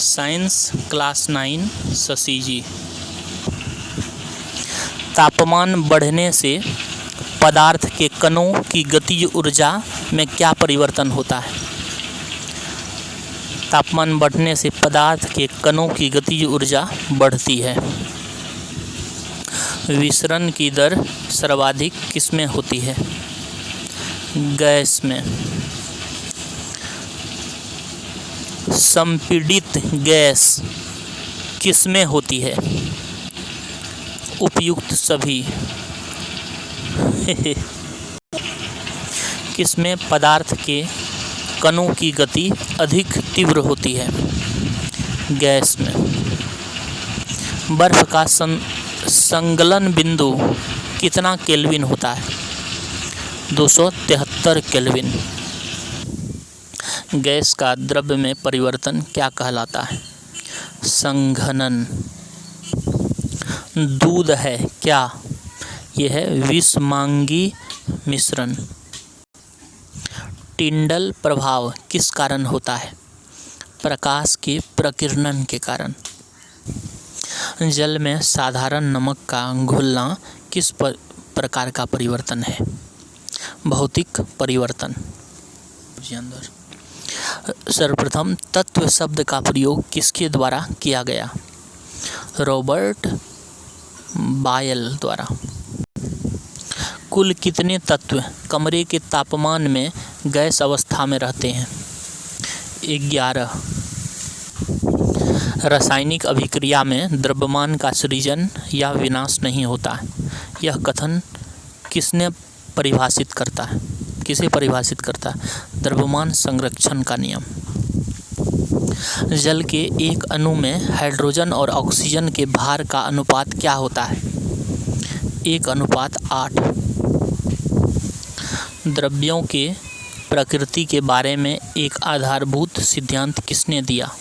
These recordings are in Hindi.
साइंस क्लास 9 शशि जी। तापमान बढ़ने से पदार्थ के कणों की गतिज ऊर्जा में क्या परिवर्तन होता है? तापमान बढ़ने से पदार्थ के कणों की गतिज ऊर्जा बढ़ती है। विसरण की दर सर्वाधिक किसमें होती है? गैस में। संपीड़ित गैस किसमें होती है? उपयुक्त सभी। किसमें पदार्थ के कणों की गति अधिक तीव्र होती है? गैस में। बर्फ का संगलन बिंदु कितना केल्विन होता है? 273 केल्विन। गैस का द्रव्य में परिवर्तन क्या कहलाता है? संघनन। दूध है क्या? यह है विषमांगी मिश्रण। टिंडल प्रभाव किस कारण होता है? प्रकाश के प्रकीर्णन के कारण। जल में साधारण नमक का घुलना किस प्रकार का परिवर्तन है? भौतिक परिवर्तन। सर्वप्रथम तत्व शब्द का प्रयोग किसके द्वारा किया गया? रॉबर्ट बायल द्वारा। कुल कितने तत्व कमरे के तापमान में गैस अवस्था में रहते हैं? 11। रासायनिक अभिक्रिया में द्रव्यमान का सृजन या विनाश नहीं होता है। यह कथन किसे परिभाषित करता है? द्रव्यमान संरक्षण का नियम। जल के एक अणु में हाइड्रोजन और ऑक्सीजन के भार का अनुपात क्या होता है? 1:8। द्रव्यों के प्रकृति के बारे में एक आधारभूत सिद्धांत किसने दिया?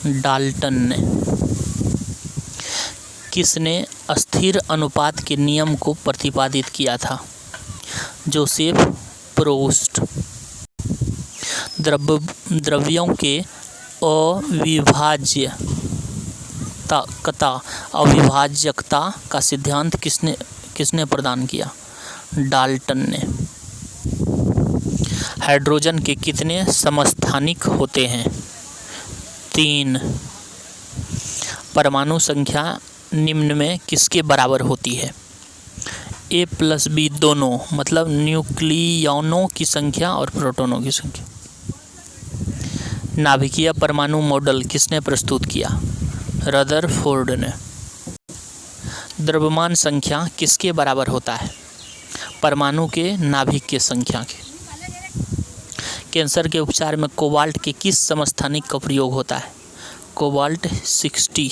डाल्टन ने। किसने अस्थिर अनुपात के नियम को प्रतिपादित किया था? जोसेफ प्रोस्ट। द्रव्यों के अविभाज्यता का सिद्धांत किसने प्रदान किया? डाल्टन ने। हाइड्रोजन के कितने समस्थानिक होते हैं? 3। परमाणु संख्या निम्न में किसके बराबर होती है? A+B दोनों, मतलब न्यूक्लियनों की संख्या और प्रोटॉनों की संख्या। नाभिकीय परमाणु मॉडल किसने प्रस्तुत किया? रदरफोर्ड ने। द्रव्यमान संख्या किसके बराबर होता है? परमाणु के नाभिक की संख्या के। कैंसर के उपचार में कोबाल्ट के किस समस्थानिक का प्रयोग होता है? कोबाल्ट 60।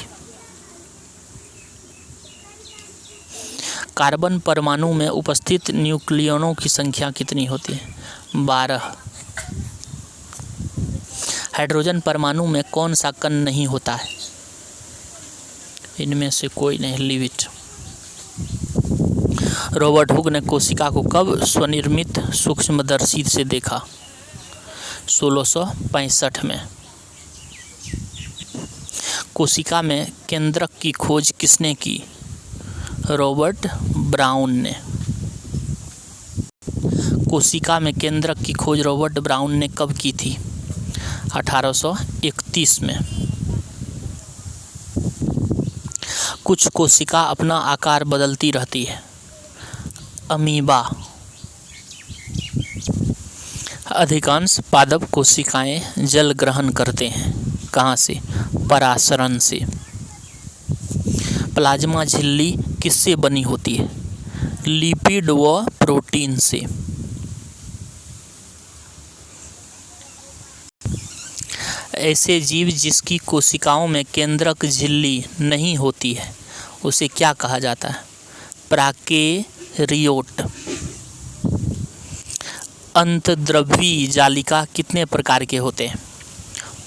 कार्बन परमाणु में उपस्थित न्यूक्लियनों की संख्या कितनी होती है? 12। हाइड्रोजन परमाणु में कौन सा कण नहीं होता है? इनमें से कोई नहीं, लीव इट। रॉबर्ट हुक ने कोशिका को कब स्वनिर्मित सूक्ष्मदर्शी से देखा? 1665 में। कोशिका में केंद्रक की खोज किसने की? रॉबर्ट ब्राउन ने। कोशिका में केंद्रक की खोज रॉबर्ट ब्राउन ने कब की थी? 1831 में। कुछ कोशिका अपना आकार बदलती रहती है। अमीबा। अधिकांश पादप कोशिकाएं जल ग्रहण करते हैं। कहाँ से? परासरण से। प्लाज्मा झिल्ली किससे बनी होती है? लिपिड व प्रोटीन से। ऐसे जीव जिसकी कोशिकाओं में केंद्रक झिल्ली नहीं होती है उसे क्या कहा जाता है? प्राकेरियोट। अंतर्द्रव्यी जालिका कितने प्रकार के होते हैं?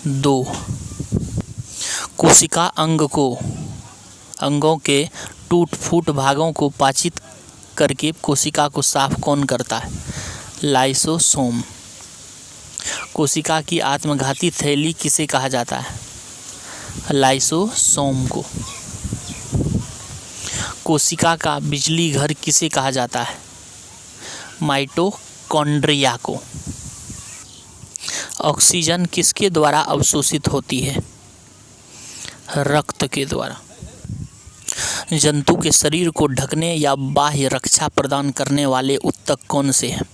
2। कोशिका अंगों के टूट-फूट भागों को पाचित करके कोशिका को साफ कौन करता है? लाइसोसोम। कोशिका की आत्मघाती थैली किसे कहा जाता है? लाइसोसोम को। कोशिका का बिजली घर किसे कहा जाता है? माइटोकॉन्ड्रिया को। ऑक्सीजन किसके द्वारा अवशोषित होती है? रक्त के द्वारा। जंतु के शरीर को ढकने या बाह्य रक्षा प्रदान करने वाले ऊतक कौन से हैं?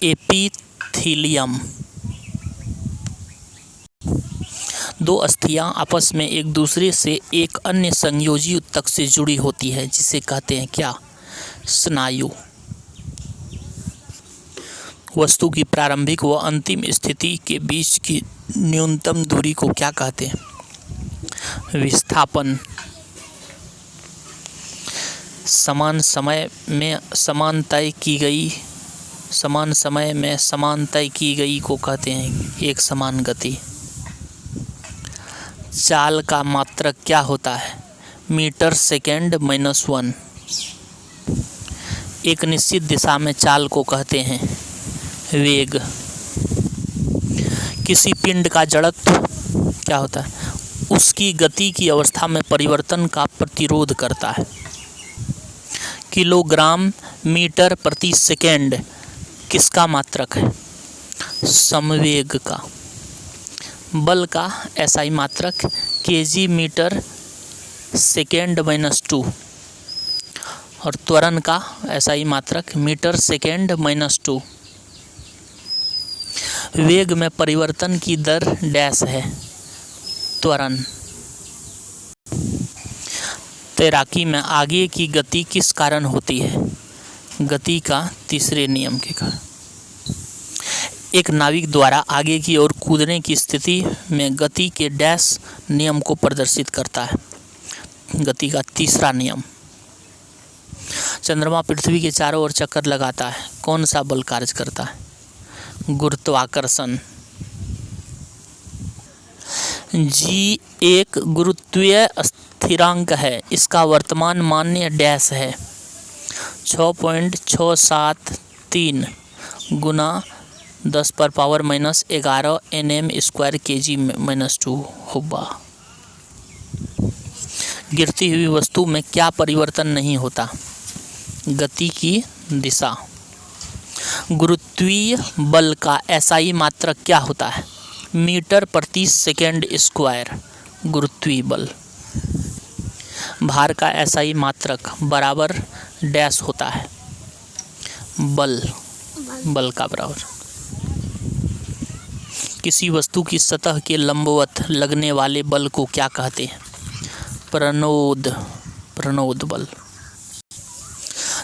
एपिथीलियम। दो अस्थियां आपस में एक दूसरे से एक अन्य संयोजी ऊतक से जुड़ी होती है जिसे कहते हैं क्या? स्नायु। वस्तु की प्रारंभिक व अंतिम स्थिति के बीच की न्यूनतम दूरी को क्या कहते हैं? विस्थापन। समान समय में समान तय की गई को कहते हैं एक समान गति। चाल का मात्रक क्या होता है? Metre second -1। एक निश्चित दिशा में चाल को कहते हैं वेग। किसी पिंड का जड़त्व क्या होता है? उसकी गति की अवस्था में परिवर्तन का प्रतिरोध करता है। किलोग्राम मीटर प्रति सेकेंड किसका मात्रक है? संवेग का। बल का एसआई मात्रक केजी मीटर सेकेंड -2 और त्वरण का एसआई मात्रक मीटर सेकेंड -2। वेग में परिवर्तन की दर डैश है? त्वरण। तैराकी में आगे की गति किस कारण होती है? गति का तीसरे नियम के कारण। एक नाविक द्वारा आगे की ओर कूदने की स्थिति में गति के डैश नियम को प्रदर्शित करता है? गति का तीसरा नियम। चंद्रमा पृथ्वी के चारों ओर चक्कर लगाता है, कौन सा बल कार्य करता है? गुरुत्वाकर्षण। जी एक गुरुत्वीय स्थिरांक है, इसका वर्तमान मान्य डैश है? 6.673 गुना 10⁻⁻11 nm² kg-2 होगा। गिरती हुई वस्तु में क्या परिवर्तन नहीं होता? गति की दिशा। गुरुत्वीय बल का एसआई मात्रक क्या होता है? मीटर प्रति सेकेंड स्क्वायर। गुरुत्वीय बल। भार का एसआई मात्रक बराबर डैश होता है? बल का बराबर। किसी वस्तु की सतह के लंबवत लगने वाले बल को क्या कहते हैं? प्रणोद बल।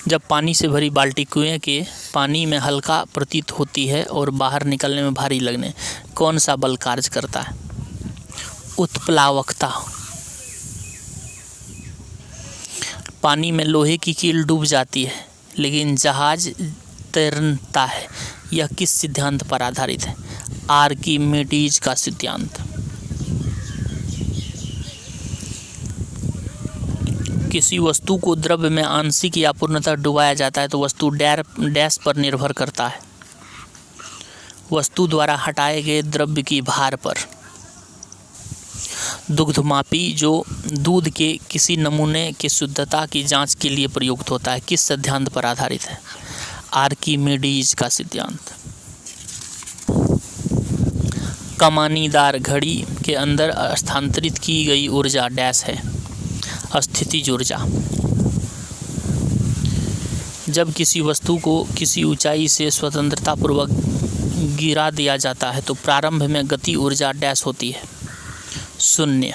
जब पानी से भरी बाल्टी कुएं के पानी में हल्का प्रतीत होती है और बाहर निकलने में भारी लगने, कौन सा बल कार्य करता है? उत्प्लावकता। पानी में लोहे की कील डूब जाती है लेकिन जहाज तैरता है, यह किस सिद्धांत पर आधारित है? आर्किमिडीज का सिद्धांत। किसी वस्तु को द्रव्य में आंशिक या पूर्णतः डुबाया जाता है तो वस्तु डैश पर निर्भर करता है? वस्तु द्वारा हटाए गए द्रव्य की भार पर। दुग्धमापी जो दूध के किसी नमूने की शुद्धता की जांच के लिए प्रयुक्त होता है, किस सिद्धांत पर आधारित है? आर्किमिडीज का सिद्धांत। कमानीदार घड़ी के अंदर स्थानांतरित की गई ऊर्जा डैश है? स्थितिज ऊर्जा। जब किसी वस्तु को किसी ऊंचाई से स्वतंत्रतापूर्वक गिरा दिया जाता है तो प्रारंभ में गति ऊर्जा डैश होती है? 0।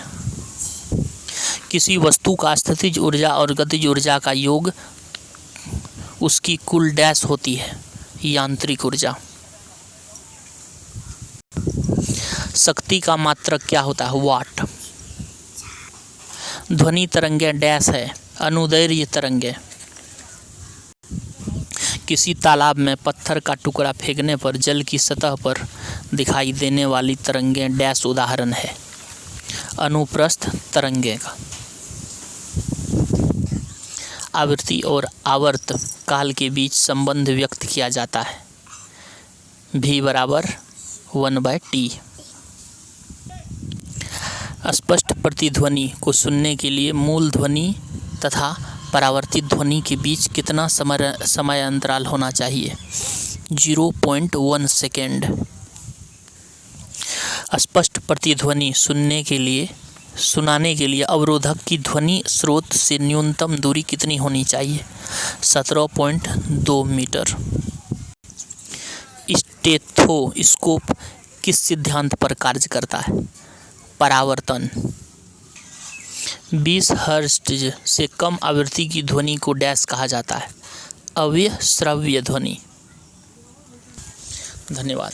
किसी वस्तु का स्थितिज ऊर्जा और गतिज ऊर्जा का योग उसकी कुल डैश होती है? यांत्रिक ऊर्जा। शक्ति का मात्रक क्या होता है? वाट। ध्वनि तरंगे डैश है? अनुदैर्घ्य तरंगे। किसी तालाब में पत्थर का टुकड़ा फेंकने पर जल की सतह पर दिखाई देने वाली तरंगे डैश उदाहरण है? अनुप्रस्थ तरंगे का। आवृत्ति और आवर्त काल के बीच संबंध व्यक्त किया जाता है? v = 1/t। स्पष्ट प्रतिध्वनि को सुनने के लिए मूल ध्वनि तथा परावर्तित ध्वनि के बीच कितना समय अंतराल होना चाहिए? 0.1 सेकेंड। स्पष्ट प्रतिध्वनि सुनाने के लिए अवरोधक की ध्वनि स्रोत से न्यूनतम दूरी कितनी होनी चाहिए? 17.2 मीटर। स्टेथोस्कोप किस सिद्धांत पर कार्य करता है? परावर्तन। 20 हर्ट्ज से कम आवृत्ति की ध्वनि को डैश कहा जाता है? अव्यश्रव्य ध्वनि। धन्यवाद।